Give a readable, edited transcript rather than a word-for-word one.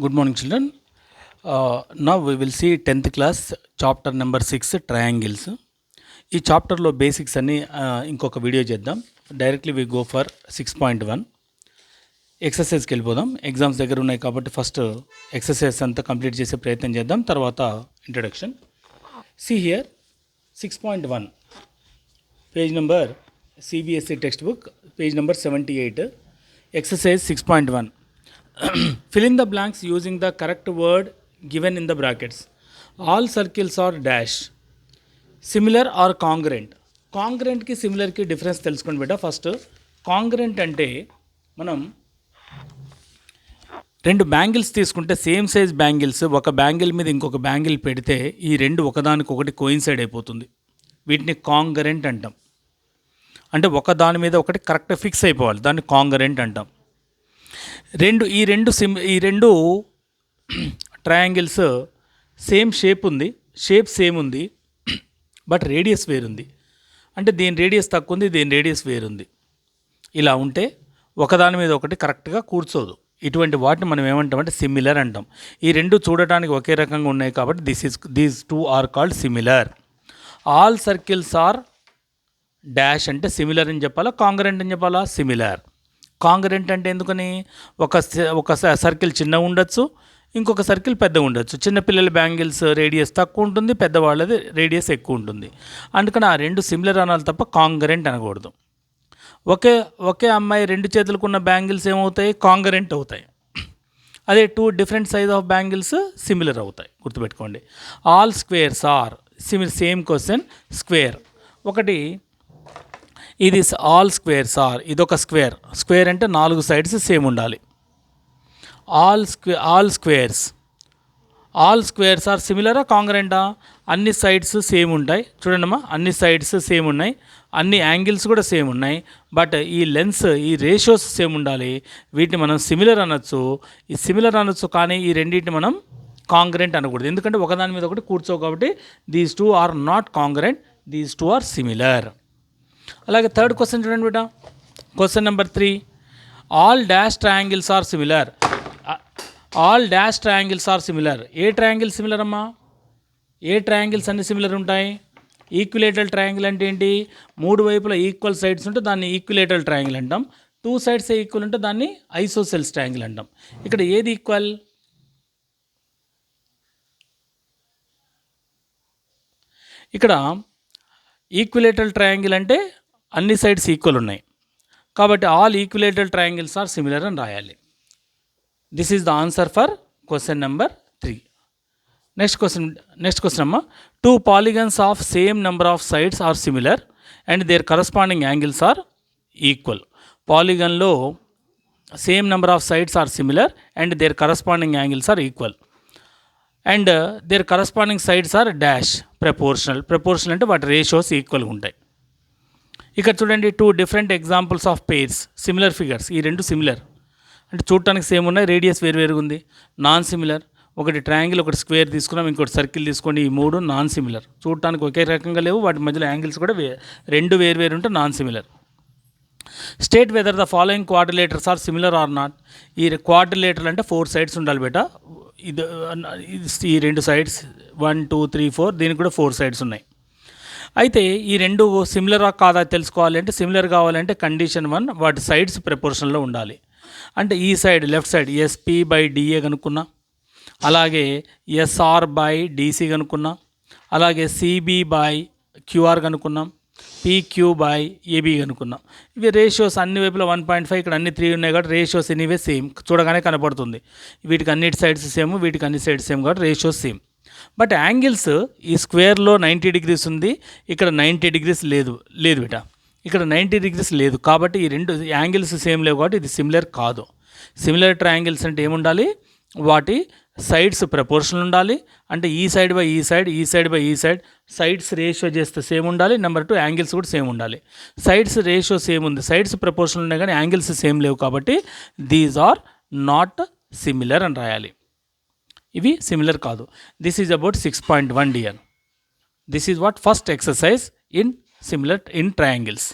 Good morning, children. Now we will see 10th class chapter number 6 triangles. ఈ చాప్టర్లో basics అన్ని ఇంకొక video చేద్దాం. డైరెక్ట్లీ వి గో ఫర్ 6.1 ఎక్సర్సైజ్కి వెళ్ళిపోదాం. ఎగ్జామ్స్ దగ్గర ఉన్నాయి కాబట్టి ఫస్ట్ ఎక్సర్సైజ్ అంతా కంప్లీట్ చేసే ప్రయత్నం చేద్దాం, తర్వాత introduction. See here 6.1 page number CBSE text book, page number 78, exercise 6.1. Fill in the blanks using the correct word given in the brackets. All circles are dash. Similar or congruent. Congruent की similar की difference తెలుసుకోండి బేటా. First congruent అంటే మనం రెండు bangles తీసుకుంటే same size bangles ఒక bangle మీద ఇంకొక బ్యాంగిల్ పెడితే ఈ రెండు ఒకదానికొకటి కోయిన్సైడ్ అయిపోతుంది. వీటిని కాంగరెంట్ అంటాం. అంటే ఒక దాని మీద ఒకటి కరెక్ట్ ఫిక్స్ అయిపోవాలి, దాన్ని కాంగరెంట్ అంటాం. ఈ రెండు ట్రయాంగిల్స్ సేమ్ షేప్ ఉంది, షేప్ సేమ్ ఉంది, బట్ రేడియస్ వేరుంది. అంటే దీని రేడియస్ తక్కువ ఉంది, దీని రేడియస్ వేరుంది. ఇలా ఉంటే ఒకదాని మీద ఒకటి కరెక్ట్గా కూర్చోదు. ఇటువంటి వాటిని మనం ఏమంటామంటే సిమిలర్ అంటాం. ఈ రెండు చూడటానికి ఒకే రకంగా ఉన్నాయి కాబట్టి these two are called similar. All circles are dash అంటే సిమిలర్ అని చెప్పాలా, కాంగరెంట్ అని చెప్పాలా? సిమిలర్. కాంగరెంట్ అంటే ఎందుకని, ఒక సర్కిల్ చిన్నగా ఉండొచ్చు, ఇంకొక సర్కిల్ పెద్దగా ఉండొచ్చు. చిన్నపిల్లల బ్యాంగిల్స్ రేడియస్ తక్కువ ఉంటుంది, పెద్దవాళ్ళది రేడియస్ ఎక్కువ ఉంటుంది. అందుకని ఆ రెండు సిమిలర్ అనాలి తప్ప కాంగరెంట్ అనకూడదు. ఒకే అమ్మాయి రెండు చేతులకున్న బ్యాంగిల్స్ ఏమవుతాయి? కాంగరెంట్ అవుతాయి. అదే two different size of bangles similar అవుతాయి. గుర్తుపెట్టుకోండి. All squares are same question. Square ఒకటి, ఇది ఆల్ స్క్వేర్స్ ఆర్, ఇదొక స్క్వేర్. స్క్వేర్ అంటే 4 సైడ్స్ సేమ్ ఉండాలి. ఆల్ స్క్వేర్స్ ఆర్ సిమిలరా కాంగరెంటా? అన్ని సైడ్స్ సేమ్ ఉంటాయి. చూడండమ్మా, అన్ని సైడ్స్ సేమ్ ఉన్నాయి, అన్ని యాంగిల్స్ కూడా సేమ్ ఉన్నాయి, బట్ ఈ లెన్స్, ఈ రేషియోస్ సేమ్ ఉండాలి. వీటిని మనం సిమిలర్ అనొచ్చు, ఈ సిమిలర్ అనొచ్చు, కానీ ఈ రెండింటిని మనం కాంగరెంట్ అనకూడదు. ఎందుకంటే ఒకదాని మీద ఒకటి కూర్చో కాబట్టి. These two are not congruent, these two are similar. అలాగే థర్డ్ క్వశ్చన్ చూడండి బిడ్డ, question number 3. All dash triangles are similar. All dash triangles are similar. ఏ ట్రయాంగిల్ సిమిలర్ అమ్మా? ఏ ట్రయాంగిల్స్ అన్ని సిమిలర్ ఉంటాయి? ఈక్విలేటరల్ ట్రయాంగిల్ అంటే ఏంటి? 3 వైపులా ఈక్వల్ సైడ్స్ ఉంటే దాన్ని ఈక్విలేటరల్ ట్రయాంగిల్ అంటాం. 2 సైడ్స్ ఈక్వల్ ఉంటే దాన్ని ఐసోసెల్స్ ట్రయాంగిల్ అంటాం. ఇక్కడ ఏది ఈక్వల్? ఇక్కడ ఈక్విలేటరల్ ట్రయాంగిల్ అంటే అన్ని సైడ్స్ ఈక్వల్ ఉన్నాయి కాబట్టి all equilateral triangles are similar అని రాయాలి. This is the answer for question number 3. Next question అమ్మా. 2 polygons of same number of sides are similar and their corresponding angles are equal. పాలిగన్లో same number of sides are similar and their corresponding angles are equal and their corresponding sides are dash proportional. Proportional అంటే వాటి ratios ఈక్వల్గా ఉంటాయి. ఇక్కడ చూడండి, 2 డిఫరెంట్ ఎగ్జాంపుల్స్ ఆఫ్ పెయిర్స్, సిమిలర్ ఫిగర్స్. ఈ రెండు సిమిలర్ అంటే చూడటానికి సేమ్ ఉన్నాయి, రేడియస్ వేరువేరుగా ఉంది. నాన్ సిమిలర్, ఒకటి ట్రయాంగిల్, ఒకటి స్క్వేర్ తీసుకున్నాం, ఇంకోటి సర్కిల్ తీసుకోండి. ఈ 3 నాన్ సిమిలర్, చూడటానికి ఒకే రకంగా లేవు, వాటి మధ్యలో యాంగిల్స్ కూడా రెండు వేరు ఉంటే non similar. State whether the following quadrilaterals are similar or not. ఈ క్వాడ్రిలేటర్ అంటే 4 సైడ్స్ ఉండాలి బేటా. ఈ 2 సైడ్స్ 1 2 3 4, దీనికి కూడా 4 సైడ్స్ ఉన్నాయి. అయితే ఈ రెండు సిమిలరా కాదా తెలుసుకోవాలి అంటే, సిమిలర్ కావాలంటే కండిషన్ 1, వాటి సైడ్స్ ప్రపోర్షన్లో ఉండాలి. అంటే ఈ side left side SP by DA కనుక్కున్నా, అలాగే ఎస్ఆర్ బై డిసి కనుక్కున్నా, అలాగే సిబి బై క్యూఆర్ కనుక్కున్నాం, పీక్యూ బై ఏబీ కనుక్కున్నాం. ఇవి రేషియోస్ అన్ని వైపులా 1.5, ఇక్కడ అన్ని 3 ఉన్నాయి కాబట్టి రేషియోస్ ఎనీవే సేమ్, చూడగానే కనపడుతుంది. వీటికి అన్నిటి సైడ్స్ సేమ్, వీటికి అన్ని సైడ్స్ సేమ్ కాబట్టి రేషియోస్ సేమ్. బట్ యాంగిల్స్, ఈ స్క్వేర్లో 90 degrees ఉంది, ఇక్కడ 90 degrees లేదు బిట. ఇక్కడ 90 degrees లేదు కాబట్టి ఈ రెండు యాంగిల్స్ సేమ్ లేవు కాబట్టి ఇది సిమిలర్ కాదు. సిమిలర్ ట్రయాంగిల్స్ అంటే ఏముండాలి? వాటి సైడ్స్ ప్రపోర్షనల్ ఉండాలి. అంటే ఈ సైడ్ బై ఈ సైడ్, ఈ సైడ్ బై ఈ సైడ్, సైడ్స్ రేషియో చేస్తే సేమ్ ఉండాలి. నెంబర్ 2 యాంగిల్స్ కూడా సేమ్ ఉండాలి. సైడ్స్ రేషియో సేమ్ ఉంది, సైడ్స్ ప్రపోర్షనల్ ఉన్నాయి కానీ యాంగిల్స్ సేమ్ లేవు కాబట్టి దీస్ ఆర్ నాట్ సిమిలర్ అని రాయాలి. ఇవి సిమిలర్ కాదు. This is about 6.1 dear. This is what first exercise in triangles.